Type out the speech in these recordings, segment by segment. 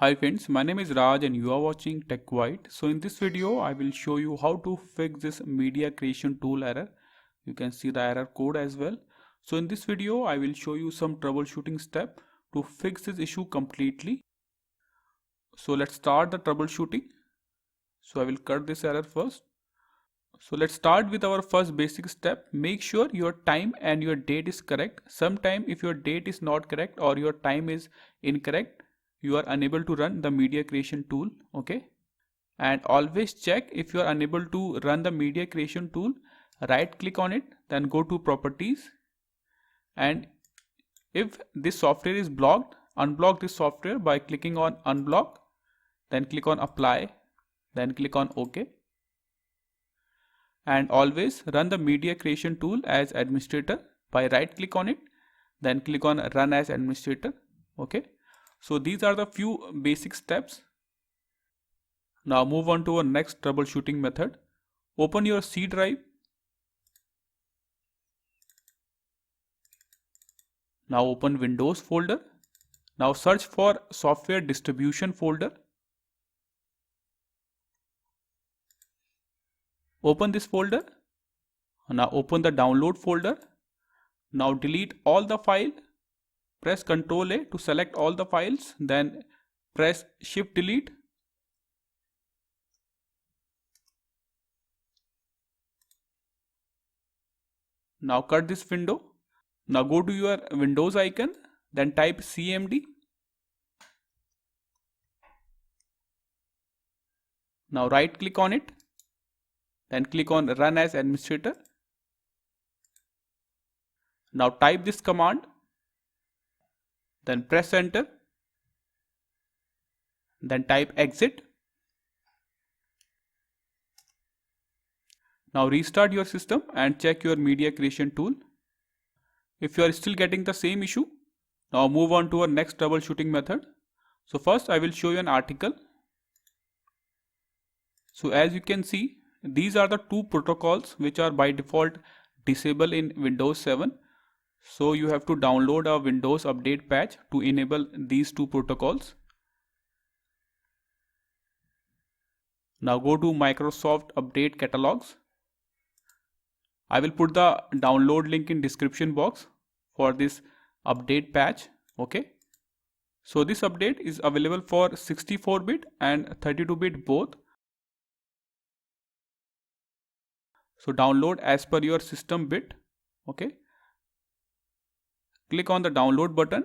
Hi friends, my name is Raj and you are watching Tech White. So in this video, I will show you how to fix this media creation tool error. You can see the error code as well. So in this video, I will show you some troubleshooting step to fix this issue completely. So let's start the troubleshooting. So I will cut this error first. So let's start with our first basic step. Make sure your time and your date is correct. Sometime if your date is not correct or your time is incorrect, you are unable to run the media creation tool. Okay, and always check if you are unable to run the media creation tool. Right click on it, then go to properties, and if this software is blocked, unblock this software by clicking on unblock, then click on apply, then click on OK. And always run the media creation tool as administrator by right click on it, then click on run as administrator. Okay, so these are the few basic steps. Now move on to our next troubleshooting method. Open your C drive. Now open Windows folder. Now search for software distribution folder. Open this folder. Now open the download folder. Now delete all the file. Press Ctrl A to select all the files. Then press Shift Delete. Now cut this window. Now go to your Windows icon. Then type CMD. Now right click on it. Then click on run as administrator. Now type this command. Then press enter. Then type exit. Now restart your system and check your media creation tool. If you are still getting the same issue, now move on to our next troubleshooting method. So first I will show you an article. So as you can see, these are the two protocols which are by default disabled in Windows 7. So you have to download a Windows update patch to enable these two protocols. Now go to Microsoft Update Catalogs. I will put the download link in description box for this update patch. Okay. So this update is available for 64-bit and 32-bit both. So download as per your system bit. Okay. Click on the download button.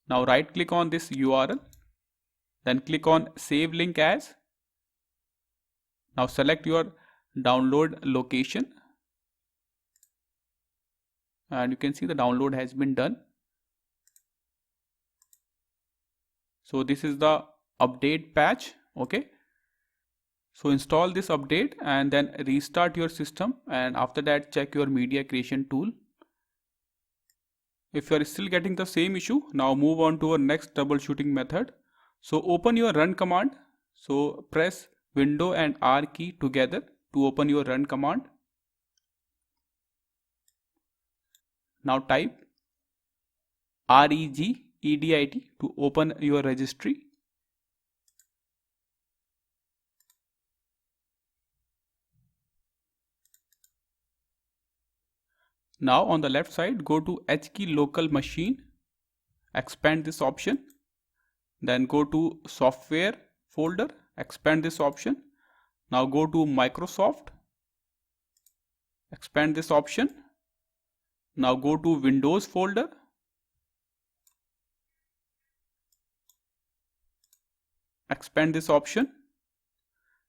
Now right click on this URL. Then click on save link as. Now select your download location. And you can see the download has been done. So this is the update patch. Okay. So install this update and then restart your system, and after that check your media creation tool. If you are still getting the same issue, now move on to our next troubleshooting method. So open your run command. So press Window and R key together to open your run command. Now type regedit to open your registry. Now on the left side, go to H key local machine, expand this option, then go to software folder, expand this option. Now go to Microsoft, expand this option. Now go to Windows folder, expand this option,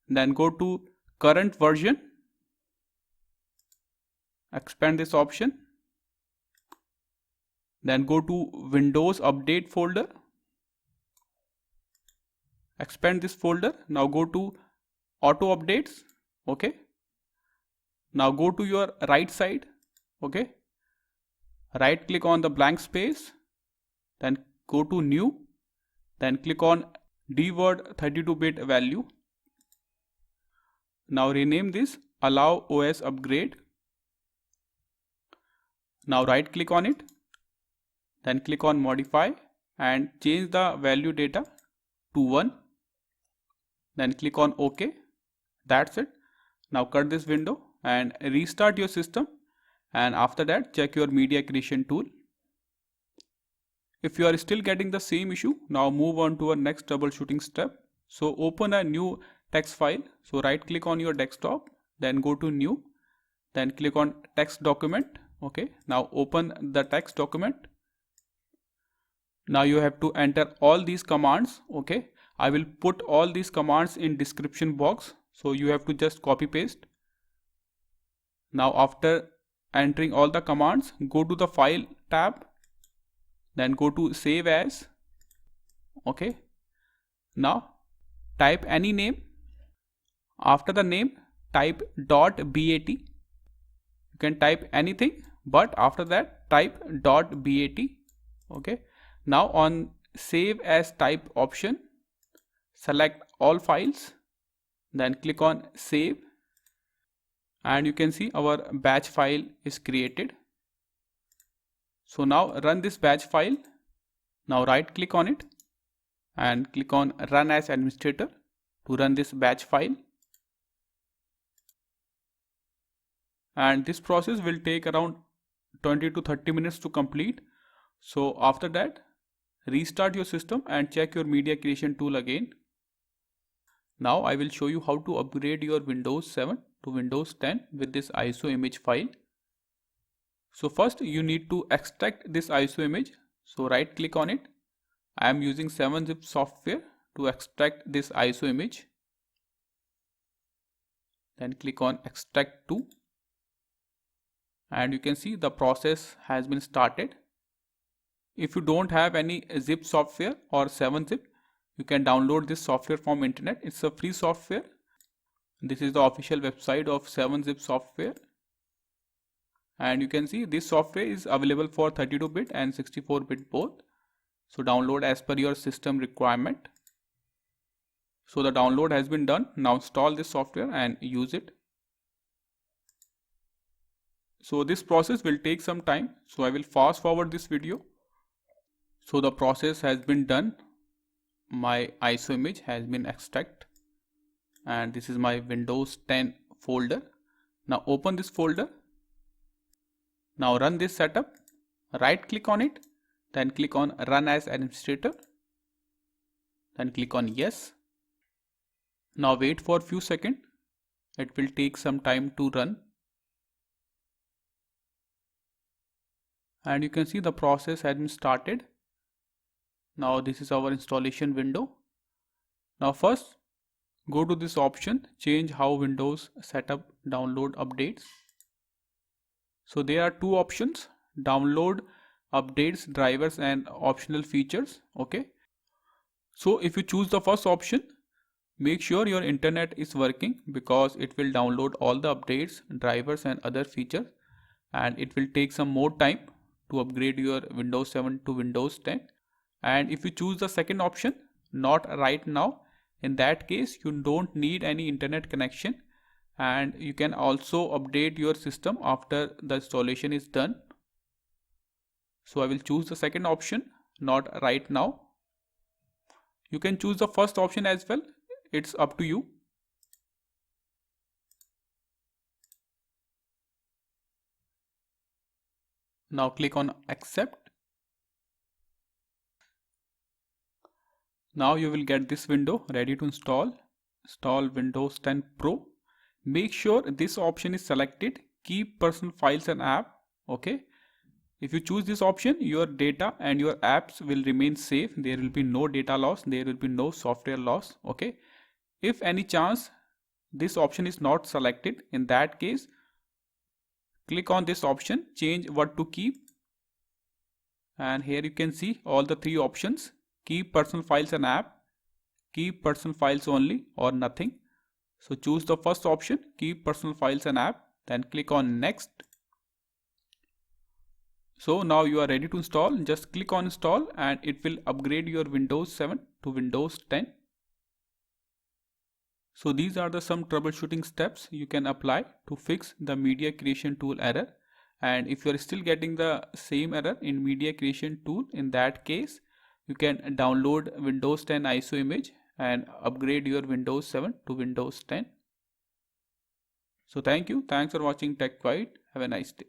then go to current version, expand this option, then go to Windows update folder, expand this folder. Now go to auto updates. Okay. Now go to your right side. Okay. Right click on the blank space, then go to new, then click on dword 32-bit value. Now rename this allow OS upgrade. Now right click on it, then click on modify and change the value data to 1, then click on OK. That's it. Now cut this window and restart your system, and after that check your media creation tool. If you are still getting the same issue, now move on to our next troubleshooting step. So open a new text file. So right click on your desktop, then go to new, then click on text document. Okay, now open the text document. Now you have to enter all these commands. Okay, I will put all these commands in description box, so you have to just copy paste. Now after entering all the commands, go to the file tab, then go to save as. Okay, now type any name. After the name, type .bat. You can type anything, but after that type .bat. Okay, now on save as type option, select all files, then click on save, and you can see our batch file is created. So now run this batch file. Now right click on it and click on run as administrator to run this batch file. And this process will take around 20 to 30 minutes to complete. So after that, restart your system and check your media creation tool again. Now I will show you how to upgrade your Windows 7 to Windows 10 with this ISO image file. So first you need to extract this ISO image. So right click on it. I am using 7-zip software to extract this ISO image. Then click on extract to. And you can see the process has been started. If you don't have any zip software or 7-zip, you can download this software from internet. It's a free software. This is the official website of 7-zip software. And you can see this software is available for 32-bit and 64-bit both. So download as per your system requirement. So the download has been done. Now install this software and use it. So this process will take some time. So I will fast forward this video. So the process has been done. My ISO image has been extracted. And this is my Windows 10 folder. Now open this folder. Now run this setup. Right click on it. Then click on run as administrator. Then click on yes. Now wait for a few seconds. It will take some time to run. And you can see the process has been started. Now this is our installation window. Now first go to this option, change how Windows setup download updates. So there are two options, download updates, drivers and optional features. Okay. So if you choose the first option, make sure your internet is working because it will download all the updates, drivers and other features, and it will take some more time to upgrade your Windows 7 to Windows 10. And if you choose the second option, not right now, in that case you don't need any internet connection, and you can also update your system after the installation is done. So I will choose the second option, not right now. You can choose the first option as well, it's up to you. Now click on accept. Now you will get this window ready to install. Install Windows 10 Pro. Make sure this option is selected. Keep personal files and app. Okay. If you choose this option, your data and your apps will remain safe. There will be no data loss. There will be no software loss. Okay. If any chance this option is not selected, in that case, click on this option, change what to keep. And here you can see all the three options. Keep personal files and app, keep personal files only or nothing. So choose the first option, keep personal files and app, then click on next. So now you are ready to install. Just click on install and it will upgrade your Windows 7 to Windows 10. So these are the some troubleshooting steps you can apply to fix the media creation tool error. And if you are still getting the same error in media creation tool, in that case you can download Windows 10 ISO image and upgrade your Windows 7 to Windows 10. So thanks for watching Tech Quiet. Have a nice day.